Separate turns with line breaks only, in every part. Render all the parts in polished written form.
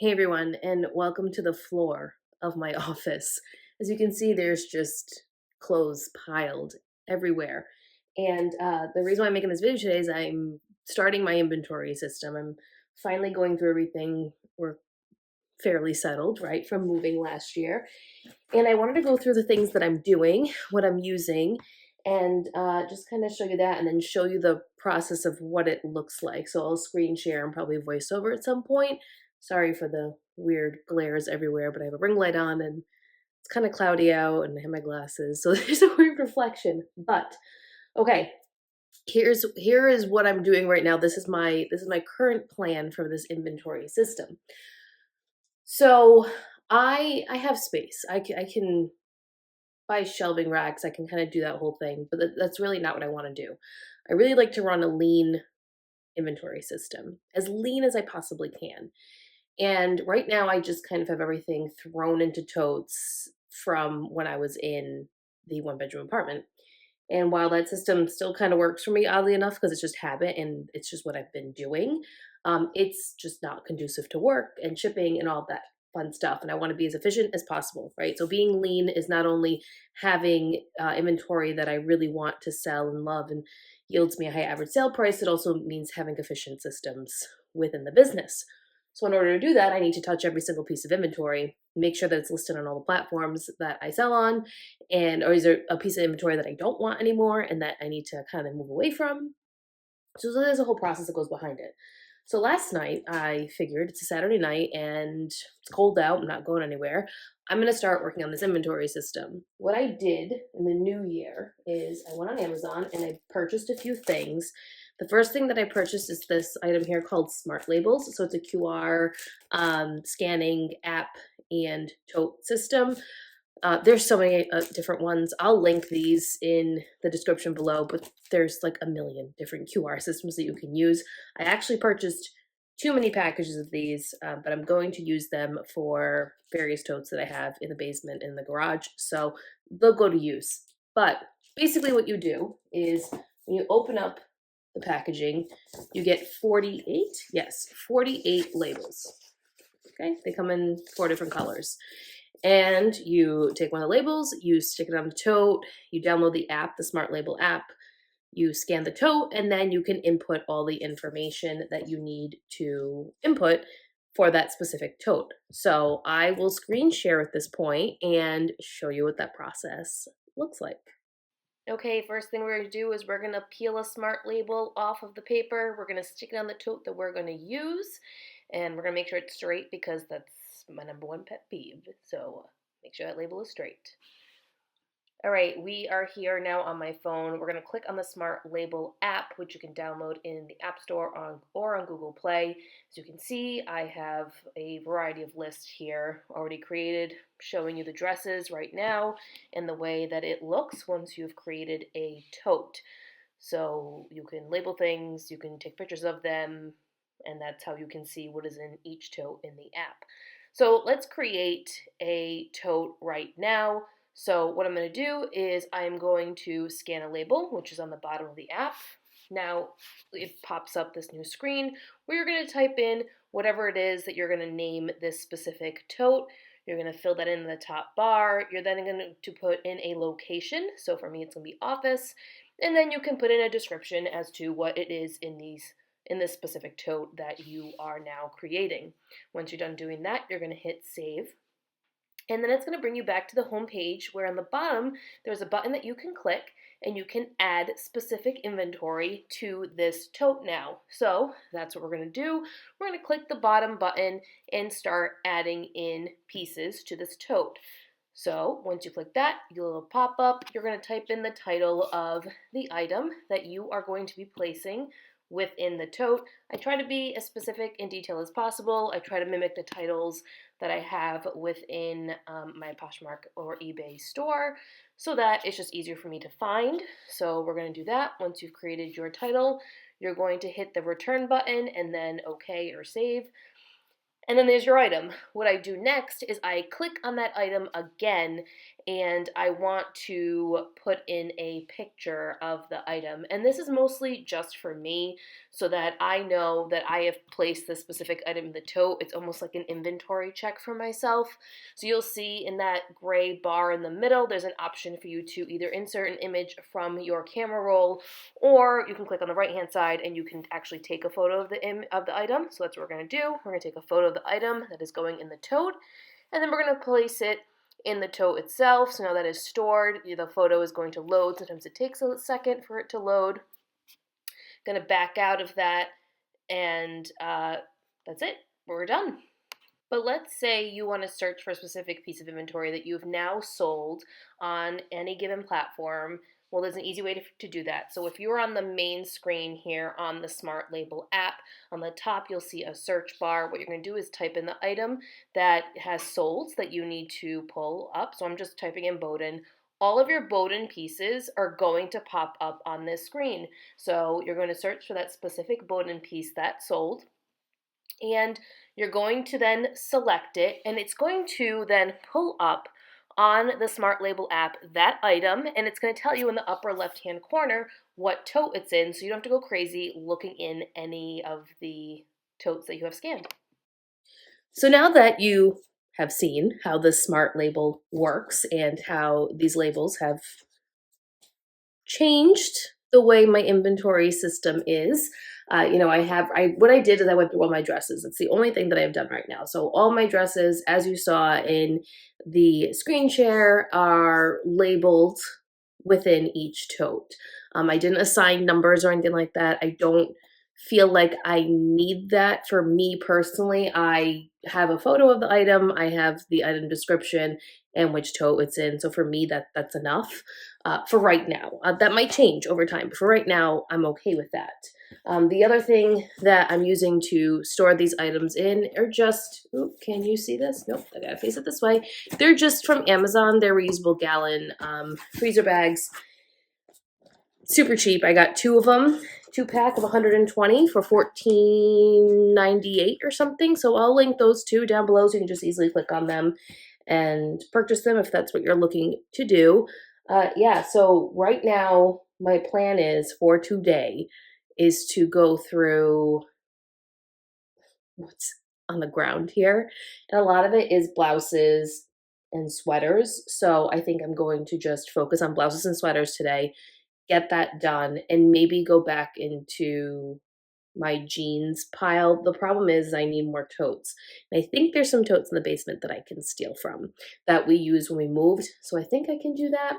Hey everyone, and welcome to the floor of my office. As you can see, there's just clothes piled everywhere. And the reason why I'm making this video today is I'm starting my inventory system. I'm finally going through everything. We're fairly settled, right, from moving last year. And I wanted to go through the things that I'm doing, what I'm using, and just kind of show you that and then show you the process of what it looks like. So I'll screen share and probably voice over at some point. Sorry for the weird glares everywhere, but I have a ring light on and it's kind of cloudy out and I have my glasses. So there's a weird reflection. But okay, here is what I'm doing right now. This is my current plan for this inventory system. So I have space. I can buy shelving racks. I can kind of do that whole thing, but that's really not what I want to do. I really like to run a lean inventory system, as lean as I possibly can. And right now, I just kind of have everything thrown into totes from when I was in the one bedroom apartment. And while that system still kind of works for me, oddly enough, because it's just habit and it's just what I've been doing, it's just not conducive to work and shipping and all that fun stuff. And I want to be as efficient as possible, right? So being lean is not only having inventory that I really want to sell and love and yields me a high average sale price, it also means having efficient systems within the business. So in order to do that, I need to touch every single piece of inventory, make sure that it's listed on all the platforms that I sell on, and or is there a piece of inventory that I don't want anymore and that I need to kind of move away from. So there's a whole process that goes behind it. So last night I figured it's a Saturday night and it's cold out, I'm not going anywhere. I'm going to start working on this inventory system. What I did in the new year is I went on Amazon and I purchased a few things. The first thing that I purchased is this item here called Smart Labels. So it's a QR scanning app and tote system. There's so many different ones. I'll link these in the description below, but there's like a million different QR systems that you can use. I actually purchased too many packages of these, but I'm going to use them for various totes that I have in the basement in the garage, so they'll go to use. But basically what you do is when you open up the packaging, you get 48, yes, 48 labels. Okay, they come in 4 different colors. And you take one of the labels, you stick it on the tote, you download the app, the Smart Label app, you scan the tote, and then you can input all the information that you need to input for that specific tote. So I will screen share at this point and show you what that process looks like. Okay, first thing we're going to do is we're going to peel a Smart Label off of the paper. We're going to stick it on the tote that we're going to use, and we're going to make sure it's straight because that's my number one pet peeve. So make sure that label is straight. All right, we are here now on my phone. We're going to click on the Smart Label app, which you can download in the App Store or on Google Play. As you can see, I have a variety of lists here already created, showing you the dresses right now and the way that it looks once you've created a tote. So you can label things, you can take pictures of them, and that's how you can see what is in each tote in the app. So let's create a tote right now. So what I'm going to do is I'm going to scan a label, which is on the bottom of the app. Now it pops up this new screen where you're going to type in whatever it is that you're going to name this specific tote. You're going to fill that in the top bar. You're then going to put in a location. So for me, it's going to be office. And then you can put in a description as to what it is in this specific tote that you are now creating. Once you're done doing that, you're going to hit save. And then it's going to bring you back to the home page where on the bottom there's a button that you can click and you can add specific inventory to this tote now. So that's what we're going to do. We're going to click the bottom button and start adding in pieces to this tote. So once you click that, you'll pop up. You're going to type in the title of the item that you are going to be placing within the tote. I try to be as specific in detail as possible. I try to mimic the titles that I have within my Poshmark or eBay store so that it's just easier for me to find. So we're going to do that. Once you've created your title, you're going to hit the return button and then OK or save. And then there's your item. What I do next is I click on that item again, and I want to put in a picture of the item. And this is mostly just for me so that I know that I have placed this specific item in the tote. It's almost like an inventory check for myself. So you'll see in that gray bar in the middle, there's an option for you to either insert an image from your camera roll, or you can click on the right hand side and you can actually take a photo of the item. So that's what we're going to do. We're going to take a photo of the item that is going in the tote, and then we're going to place it in the tote itself. So now that is stored, the photo is going to load. Sometimes it takes a second for it to load. Going to back out of that, and that's it. We're done. But let's say you want to search for a specific piece of inventory that you've now sold on any given platform. Well, there's an easy way to do that. So if you're on the main screen here on the Smart Label app, on the top you'll see a search bar. What you're going to do is type in the item that has sold that you need to pull up. So I'm just typing in Bowden. All of your Bowden pieces are going to pop up on this screen. So you're going to search for that specific Bowden piece that sold, and you're going to then select it, and it's going to then pull up on the Smart Label app that item, and it's going to tell you in the upper left hand corner what tote it's in, so you don't have to go crazy looking in any of the totes that you have scanned. So now that you have seen how the Smart Label works and how these labels have changed the way my inventory system is. What I did is I went through all my dresses. It's the only thing that I've done right now. So all my dresses, as you saw in the screen share, are labeled within each tote. I didn't assign numbers or anything like that. I don't feel like I need that for me personally. I have a photo of the item, I have the item description and which tote it's in. So for me, that's enough for right now. That might change over time, but for right now, I'm okay with that. The other thing that I'm using to store these items in are just, can you see this? Nope, I gotta face it this way. They're just from Amazon. They're reusable gallon freezer bags. Super cheap. I got 2 of them, 2-pack of 120 for $14.98 or something. So I'll link those 2 down below so you can just easily click on them and purchase them if that's what you're looking to do. So right now my plan is for today is to go through what's on the ground here. And a lot of it is blouses and sweaters. So I think I'm going to just focus on blouses and sweaters today, get that done, and maybe go back into my jeans pile. The problem is I need more totes. And I think there's some totes in the basement that I can steal from that we used when we moved. So I think I can do that.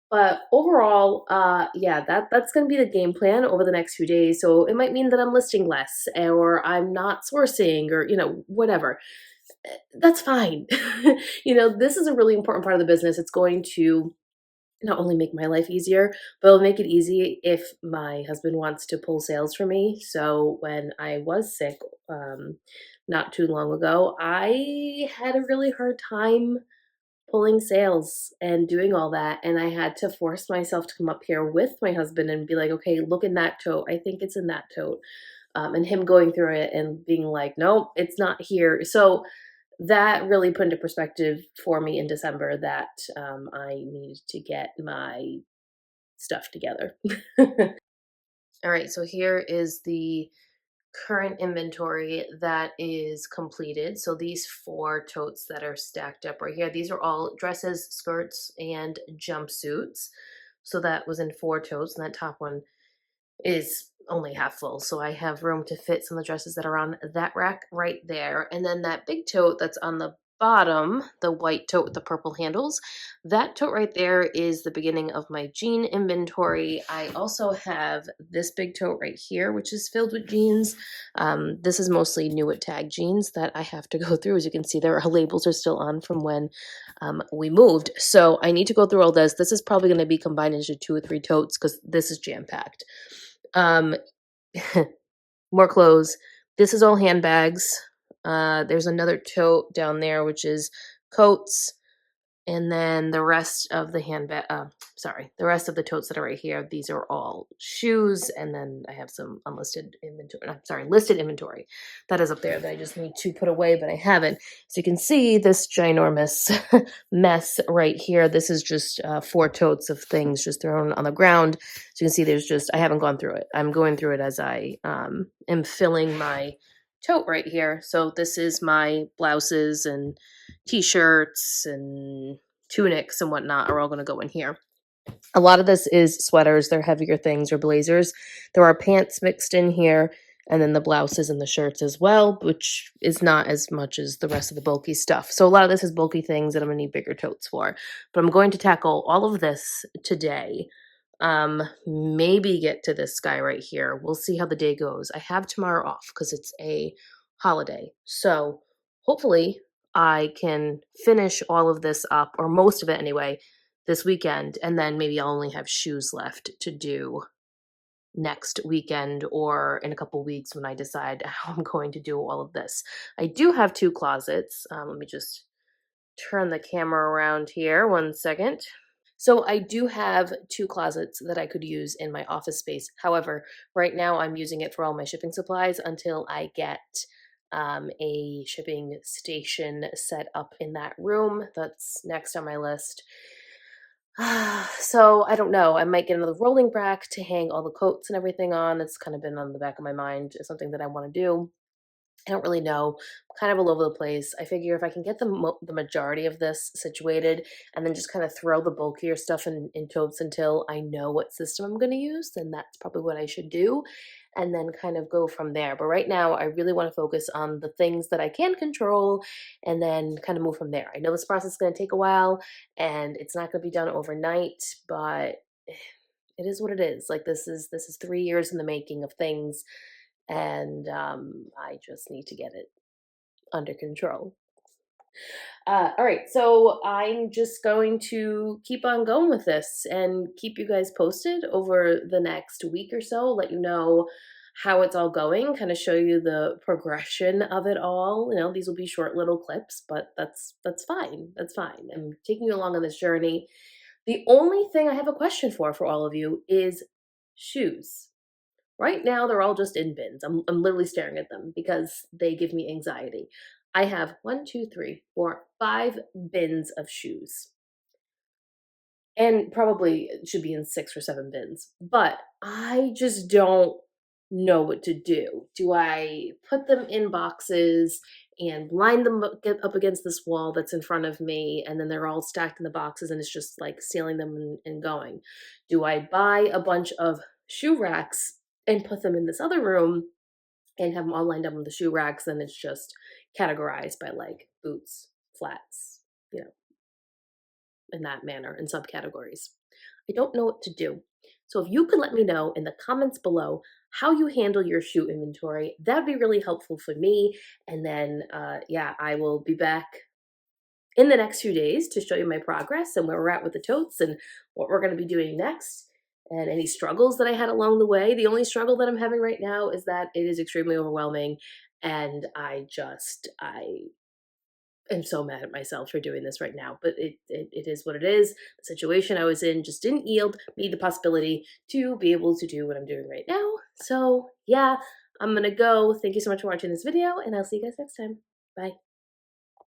But overall, that's going to be the game plan over the next few days. So it might mean that I'm listing less or I'm not sourcing or, whatever. That's fine. This is a really important part of the business. It's going to not only make my life easier, but it'll make it easy if my husband wants to pull sales for me. So when I was sick, not too long ago, I had a really hard time pulling sales and doing all that. And I had to force myself to come up here with my husband and be like, okay, look in that tote. I think it's in that tote. And him going through it and being like, nope, it's not here. So that really put into perspective for me in December that I needed to get my stuff together. All right, so here is the current inventory that is completed. So these 4 totes that are stacked up right here, these are all dresses, skirts, and jumpsuits. So that was in 4 totes, and that top one is only half full. So I have room to fit some of the dresses that are on that rack right there. And then that big tote that's on the bottom, the white tote with the purple handles, that tote right there is the beginning of my jean inventory. I also have this big tote right here, which is filled with jeans. This is mostly new at tag jeans that I have to go through. As you can see, their labels are still on from when we moved. So I need to go through all this. This is probably going to be combined into 2 or 3 totes because this is jam-packed. More clothes. This is all handbags. There's another tote down there, which is coats And then the rest of the handbag, the rest of the totes that are right here, these are all shoes. And then I have some unlisted inventory, listed inventory that is up there that I just need to put away, but I haven't. So you can see this ginormous mess right here. This is just 4 totes of things just thrown on the ground. So you can see I haven't gone through it. I'm going through it as I am filling my tote right here. So this is my blouses and t-shirts and tunics and whatnot are all going to go in here. A lot of this is sweaters. They're heavier things or blazers. There are pants mixed in here, and then the blouses and the shirts as well, which is not as much as the rest of the bulky stuff. So a lot of this is bulky things that I'm going to need bigger totes for. But I'm going to tackle all of this today. Maybe get to this guy right here. We'll see how the day goes. I have tomorrow off because it's a holiday. So hopefully I can finish all of this up, or most of it anyway, this weekend, and then maybe I'll only have shoes left to do next weekend or in a couple weeks when I decide how I'm going to do all of this. I do have 2 closets. Let me just turn the camera around here 1 second. So I do have 2 closets that I could use in my office space. However, right now I'm using it for all my shipping supplies until I get a shipping station set up in that room. That's next on my list. So I don't know. I might get another rolling rack to hang all the coats and everything on. It's kind of been on the back of my mind. It's something that I want to do. I don't really know. I'm kind of all over the place. I figure if I can get the majority of this situated and then just kind of throw the bulkier stuff in totes until I know what system I'm going to use, then that's probably what I should do. And then kind of go from there. But right now, I really want to focus on the things that I can control and then kind of move from there. I know this process is going to take a while and it's not going to be done overnight, but it is what it is. Like this is 3 years in the making of things, and I just need to get it under control. All right, so I'm just going to keep on going with this and keep you guys posted over the next week or so, let you know how it's all going, kind of show you the progression of it all. You know, these will be short little clips, but that's fine. That's fine. I'm taking you along on this journey. The only thing I have a question for all of you is shoes. Right now, they're all just in bins. I'm literally staring at them because they give me anxiety. I have 1, 2, 3, 4, 5 bins of shoes. And probably it should be in 6 or 7 bins. But I just don't know what to do. Do I put them in boxes and line them get up against this wall that's in front of me, and then they're all stacked in the boxes and it's just like sealing them and going? Do I buy a bunch of shoe racks and put them in this other room and have them all lined up on the shoe racks, and it's just categorized by like boots, flats, you know, in that manner, in subcategories? I don't know what to do. So if you could let me know in the comments below how you handle your shoe inventory, that would be really helpful for me. And then, yeah, I will be back in the next few days to show you my progress and where we're at with the totes and what we're going to be doing next, and any struggles that I had along the way. The only struggle that I'm having right now is that it is extremely overwhelming, and I am so mad at myself for doing this right now, but it is what it is. The situation I was in just didn't yield me the possibility to be able to do what I'm doing right now. So yeah, I'm gonna go. Thank you so much for watching this video, and I'll see you guys next time. Bye.